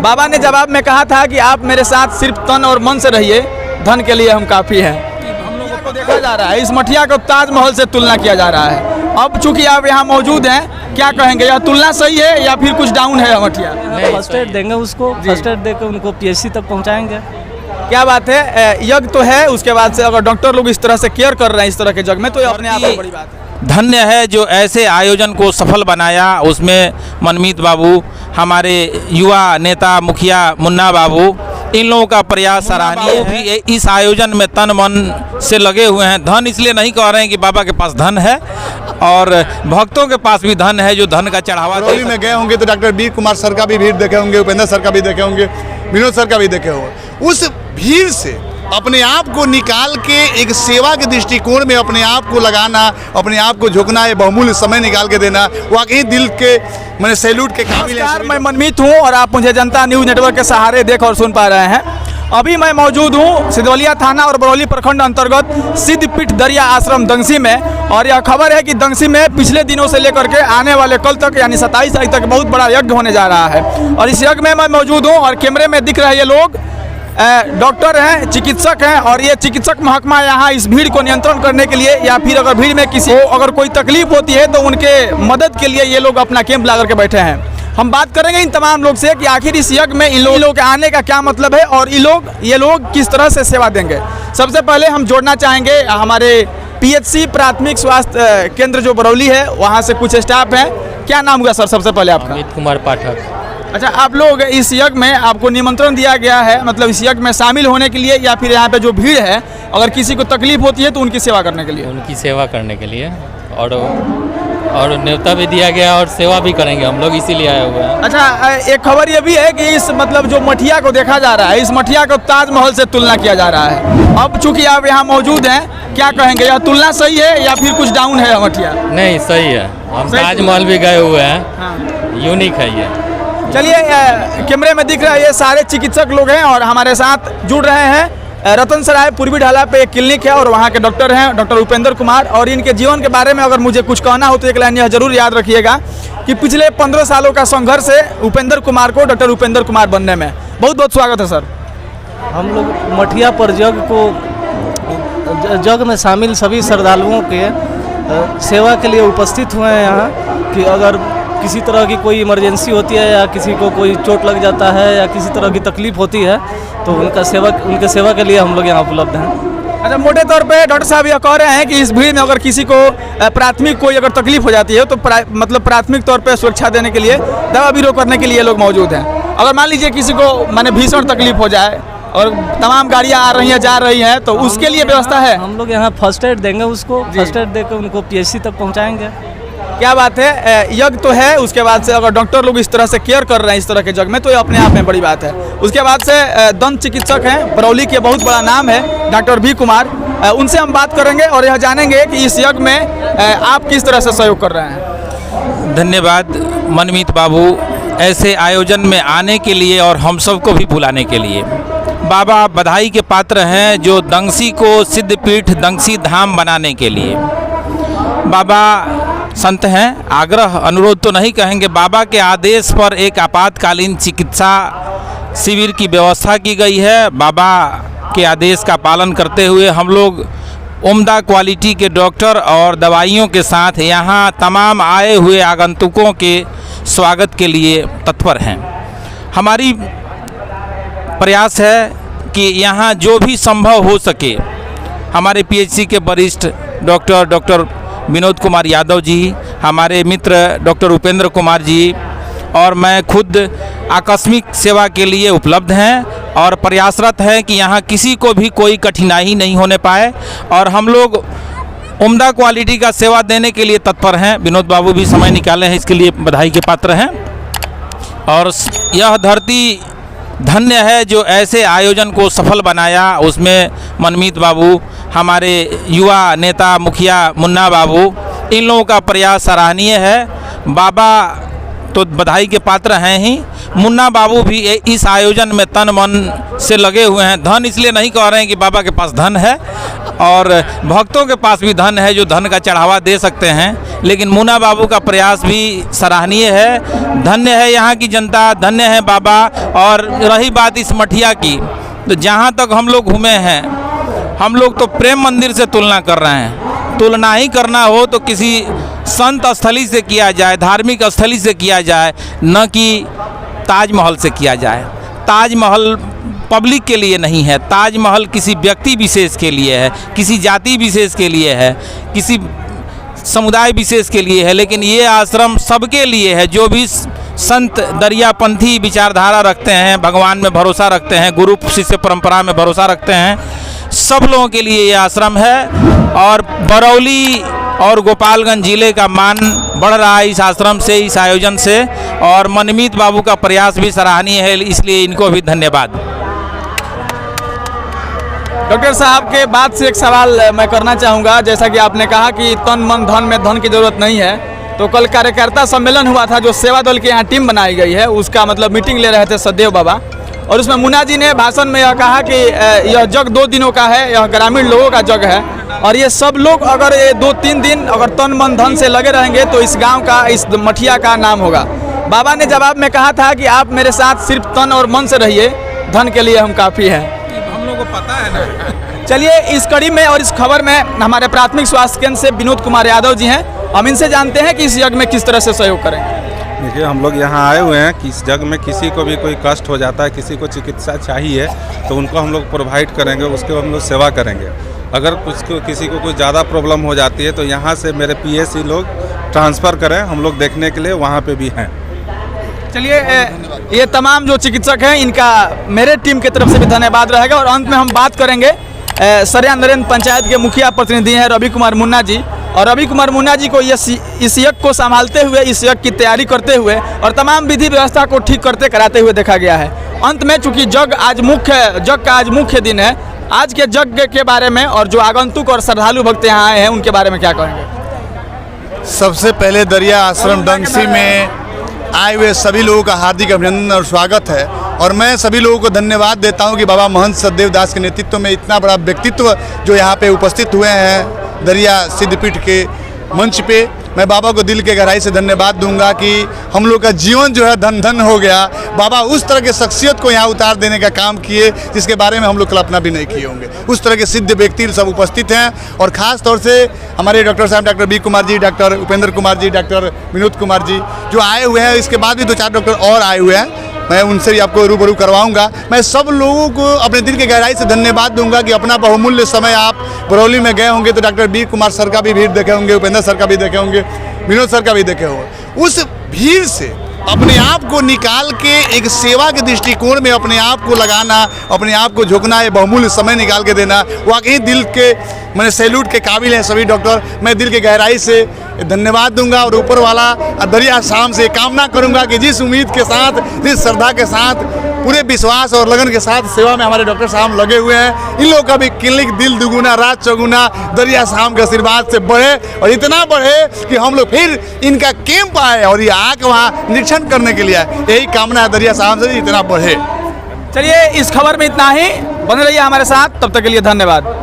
बाबा ने जवाब में कहा था कि आप मेरे साथ सिर्फ तन और मन से रहिए, धन के लिए हम काफ़ी हैं। हम लोगों को देखा जा रहा है इस मठिया को ताजमहल से तुलना किया जा रहा है। अब चूंकि आप यहाँ मौजूद हैं, क्या कहेंगे, यह तुलना सही है या फिर कुछ डाउन है मठिया? फर्स्ट एड देंगे उसको, फर्स्ट एड देकर उनको PHC तक पहुँचाएंगे। क्या बात है, यज्ञ तो है, उसके बाद से अगर डॉक्टर लोग इस तरह से केयर कर रहे हैं इस तरह के जग में, तो ये अपने आप में बड़ी बात है। धन्य है जो ऐसे आयोजन को सफल बनाया, उसमें मनमीत बाबू, हमारे युवा नेता मुखिया मुन्ना बाबू, इन लोगों का प्रयास सराहनीय है। इस आयोजन में तन मन से लगे हुए हैं। धन इसलिए नहीं कह रहे हैं कि बाबा के पास धन है, और भक्तों के पास भी धन है जो धन का चढ़ावा बरौली में गए होंगे तो डॉक्टर वीर कुमार सर का भी भीड़ देखे होंगे, उपेंद्र सर का भी देखे होंगे, विनोद सर का भी देखे होंगे। उस भीड़ से अपने आप को निकाल के एक सेवा के दृष्टिकोण में अपने आप को लगाना, अपने आप को झुकना, ये बहुमूल्य समय निकाल के देना, वाकई दिल के मैंने सैल्यूट के काबिल है। मैं मनमीत हूँ और आप मुझे जनता न्यूज़ नेटवर्क के सहारे देख और सुन पा रहे हैं। अभी मैं मौजूद हूँ सिद्धवलिया थाना और बरौली प्रखंड अंतर्गत सिद्धपीठ दरिया आश्रम दंगसी में, और यह खबर है कि दंगसी में पिछले दिनों से लेकर के आने वाले कल तक यानी 27 तारीख तक बहुत बड़ा यज्ञ होने जा रहा है। और इस यज्ञ में मैं मौजूद हूँ और कैमरे में दिख रहे ये लोग डॉक्टर हैं, चिकित्सक हैं, और ये चिकित्सक महकमा यहाँ इस भीड़ को नियंत्रण करने के लिए या फिर अगर भीड़ में किसी को अगर कोई तकलीफ होती है तो उनके मदद के लिए ये लोग अपना कैंप ला करके बैठे हैं। हम बात करेंगे इन तमाम लोग से कि आखिर इस यज्ञ में इन लोगों के आने का क्या मतलब है और ये लोग किस तरह से सेवा देंगे। सबसे पहले हम जोड़ना चाहेंगे हमारे PHC प्राथमिक स्वास्थ्य केंद्र जो बरौली है, वहाँ से कुछ स्टाफ हैं। क्या नाम हुआ सर सबसे पहले आपका? अमित कुमार पाठक। अच्छा, आप लोग इस यज्ञ में आपको निमंत्रण दिया गया है, मतलब इस यज्ञ में शामिल होने के लिए या फिर यहाँ पे जो भीड़ है अगर किसी को तकलीफ होती है तो उनकी सेवा करने के लिए? उनकी सेवा करने के लिए, और न्योता भी दिया गया और सेवा भी करेंगे हम लोग, इसीलिए आए हुए हैं। अच्छा, एक खबर ये भी है कि इस मतलब जो मठिया को देखा जा रहा है, इस मठिया को ताजमहल से तुलना किया जा रहा है। अब चूंकि आप यहाँ मौजूद हैं, क्या कहेंगे, यह तुलना सही है या फिर कुछ डाउन है मठिया? नहीं, सही है। हम ताजमहल भी गए हुए हैं, यूनिक है ये। चलिए, कैमरे में दिख रहा है ये सारे चिकित्सक लोग हैं और हमारे साथ जुड़ रहे हैं। रतन सराय पूर्वी ढाला पे एक क्लिनिक है और वहाँ के डॉक्टर हैं डॉक्टर उपेंद्र कुमार, और इनके जीवन के बारे में अगर मुझे कुछ कहना हो तो एक लाइन यह जरूर याद रखिएगा कि पिछले 15 सालों का संघर्ष है उपेंद्र कुमार को डॉक्टर उपेंद्र कुमार बनने में। बहुत बहुत स्वागत है सर। हम लोग मठिया पर जग में शामिल सभी श्रद्धालुओं के सेवा के लिए उपस्थित हुए हैं यहाँ, कि अगर किसी तरह की कोई इमरजेंसी होती है या किसी को कोई चोट लग जाता है या किसी तरह की तकलीफ होती है तो उनके सेवा के लिए हम लोग यहाँ उपलब्ध हैं। अच्छा, मोटे तौर पे डॉक्टर साहब यह कह रहे हैं कि इस भीड़ में अगर किसी को प्राथमिक कोई अगर तकलीफ हो जाती है तो मतलब प्राथमिक तौर पे सुरक्षा देने के लिए, दवा बीरो करने के लिए लोग मौजूद हैं। अगर मान लीजिए किसी को माने भीषण तकलीफ हो जाए और तमाम गाड़ियाँ आ रही हैं जा रही हैं तो उसके लिए व्यवस्था है? हम लोग यहाँ फर्स्ट एड देंगे उसको, फर्स्ट एड देकर उनको PHC तक पहुँचाएंगे। क्या बात है, यज्ञ तो है, उसके बाद से अगर डॉक्टर लोग इस तरह से केयर कर रहे हैं इस तरह के जग में, तो ये अपने आप में बड़ी बात है। उसके बाद से दंत चिकित्सक हैं, बरौली के बहुत बड़ा नाम है डॉक्टर वी कुमार, उनसे हम बात करेंगे और यह जानेंगे कि इस यज्ञ में आप किस तरह से सहयोग कर रहे हैं। धन्यवाद मनमीत बाबू, ऐसे आयोजन में आने के लिए और हम सबको भी बुलाने के लिए। बाबा बधाई के पात्र हैं जो दंगसी को सिद्धपीठ दंगसी धाम बनाने के लिए। बाबा संत हैं, आग्रह अनुरोध तो नहीं कहेंगे, बाबा के आदेश पर एक आपातकालीन चिकित्सा शिविर की व्यवस्था की गई है। बाबा के आदेश का पालन करते हुए हम लोग उम्दा क्वालिटी के डॉक्टर और दवाइयों के साथ यहाँ तमाम आए हुए आगंतुकों के स्वागत के लिए तत्पर हैं। हमारी प्रयास है कि यहाँ जो भी संभव हो सके, हमारे PHC के वरिष्ठ डॉक्टर विनोद कुमार यादव जी, हमारे मित्र डॉक्टर उपेंद्र कुमार जी और मैं खुद आकस्मिक सेवा के लिए उपलब्ध हैं और प्रयासरत हैं कि यहाँ किसी को भी कोई कठिनाई नहीं होने पाए, और हम लोग उम्दा क्वालिटी का सेवा देने के लिए तत्पर हैं। विनोद बाबू भी समय निकाले हैं, इसके लिए बधाई के पात्र हैं। और यह धरती धन्य है जो ऐसे आयोजन को सफल बनाया, उसमें मनमीत बाबू, हमारे युवा नेता मुखिया मुन्ना बाबू, इन लोगों का प्रयास सराहनीय है। बाबा तो बधाई के पात्र हैं ही, मुन्ना बाबू भी इस आयोजन में तन मन से लगे हुए हैं। धन इसलिए नहीं कह रहे हैं कि बाबा के पास धन है, और भक्तों के पास भी धन है जो धन का चढ़ावा दे सकते हैं, लेकिन मुन्ना बाबू का प्रयास भी सराहनीय है। धन्य है यहाँ की जनता, धन्य है बाबा। और रही बात इस मठिया की, तो जहाँ तक हम लोग घूमे हैं, हम लोग तो प्रेम मंदिर से तुलना कर रहे हैं। तुलना ही करना हो तो किसी संत स्थली से किया जाए, धार्मिक स्थली से किया जाए, न कि ताजमहल से किया जाए। ताजमहल पब्लिक के लिए नहीं है, ताजमहल किसी व्यक्ति विशेष के लिए है, किसी जाति विशेष के लिए है, किसी समुदाय विशेष के लिए है, लेकिन ये आश्रम सबके लिए है। जो भी संत दरियापंथी विचारधारा रखते हैं, भगवान में भरोसा रखते हैं, गुरु शिष्य परंपरा में भरोसा रखते हैं, सब लोगों के लिए ये आश्रम है। और बरौली और गोपालगंज जिले का मान बढ़ रहा है इस आश्रम से, इस आयोजन से, और मनमीत बाबू का प्रयास भी सराहनीय है, इसलिए इनको भी धन्यवाद। डॉक्टर साहब के बात से एक सवाल मैं करना चाहूँगा। जैसा कि आपने कहा कि तन मन धन में धन की ज़रूरत नहीं है, तो कल कार्यकर्ता सम्मेलन हुआ था जो सेवा दल के यहाँ टीम बनाई गई है, उसका मतलब मीटिंग ले रहे थे सदेव बाबा, और उसमें मुन्ना जी ने भाषण में यह कहा कि यह जग 2 दिनों का है, यह ग्रामीण लोगों का जग है, और ये सब लोग अगर ये 2-3 दिन अगर तन मन धन से लगे रहेंगे तो इस गाँव का, इस मठिया का नाम होगा। बाबा ने जवाब में कहा था कि आप मेरे साथ सिर्फ तन और मन से रहिए, धन के लिए हम काफ़ी हैं। हम लोगों को पता है ना। चलिए, इस कड़ी में और इस खबर में हमारे प्राथमिक स्वास्थ्य केंद्र से विनोद कुमार यादव जी हैं, हम इनसे जानते हैं कि इस यज्ञ में किस तरह से सहयोग करेंगे। देखिए, हम लोग यहाँ आए हुए हैं कि इस जग में किसी को भी कोई कष्ट हो जाता है, किसी को चिकित्सा चाहिए, तो उनको हम लोग प्रोवाइड करेंगे, उसके हम लोग सेवा करेंगे। अगर किसी को कुछ ज़्यादा प्रॉब्लम हो जाती है तो यहाँ से मेरे PSC लोग ट्रांसफ़र करें, हम लोग देखने के लिए वहाँ पे भी हैं। चलिए, ये तमाम जो चिकित्सक हैं इनका मेरे टीम की तरफ से भी धन्यवाद रहेगा। और अंत में हम बात करेंगे सरया नरेंद्र पंचायत के मुखिया प्रतिनिधि हैं रवि कुमार मुन्ना जी, और रवि कुमार मुन्ना जी को इस यज्ञ को संभालते हुए, इस यज्ञ की तैयारी करते हुए और तमाम विधि व्यवस्था को ठीक करते कराते हुए देखा गया है। अंत में चूंकि जग का आज मुख्य दिन है, आज के यज्ञ के बारे में और जो आगंतुक और श्रद्धालु भक्त यहाँ आए हैं उनके बारे में क्या कहेंगे? सबसे पहले दरिया आश्रम डंगसी में आए हुए सभी लोगों का हार्दिक अभिनंदन और स्वागत है, और मैं सभी लोगों को धन्यवाद देता हूं कि बाबा महंत सतदेव दास के नेतृत्व में इतना बड़ा व्यक्तित्व जो यहाँ पे उपस्थित हुए हैं दरिया सिद्धपीठ के मंच पे। मैं बाबा को दिल के गहराई से धन्यवाद दूंगा कि हम लोग का जीवन जो है धन धन हो गया। बाबा उस तरह के शख्सियत को यहाँ उतार देने का काम किए जिसके बारे में हम लोग कल्पना भी नहीं किए होंगे। उस तरह के सिद्ध व्यक्ति सब उपस्थित हैं, और ख़ास तौर से हमारे डॉक्टर साहब, doctor B Kumar ji, doctor Upendra Kumar ji, doctor Vinod Kumar ji जो आए हुए हैं। इसके बाद भी 2-4 डॉक्टर और आए हुए हैं, मैं उनसे भी आपको रूबरू करवाऊंगा। मैं सब लोगों को अपने दिल के गहराई से धन्यवाद दूंगा कि अपना बहुमूल्य समय आप बरौली में गए होंगे तो डॉक्टर बी कुमार सर का भी भीड़ देखे होंगे, उपेंद्र सर का भी देखे होंगे, विनोद सर का भी देखे होंगे। उस भीड़ से अपने आप को निकाल के एक सेवा के दृष्टिकोण में अपने आप को लगाना, अपने आप को झोंकना, ये बहुमूल्य समय निकाल के देना, वाकई दिल के मैंने सैल्यूट के काबिल हैं सभी डॉक्टर। मैं दिल के गहराई से धन्यवाद दूंगा, और ऊपर वाला दरिया शाम से कामना करूंगा कि जिस उम्मीद के साथ, जिस श्रद्धा के साथ, पूरे विश्वास और लगन के साथ सेवा में हमारे डॉक्टर साहब लगे हुए हैं, इन लोगों का भी क्लिनिक दिल दुगुना रात चौगुना दरिया साहब के आशीर्वाद से बढ़े, और इतना बढ़े कि हम लोग फिर इनका कैंप आए और ये आके वहाँ निरीक्षण करने के लिए आए। यही कामना है दरिया साहब से, इतना बढ़े। चलिए, इस खबर में इतना ही, बने रहिए हमारे साथ, तब तक के लिए धन्यवाद।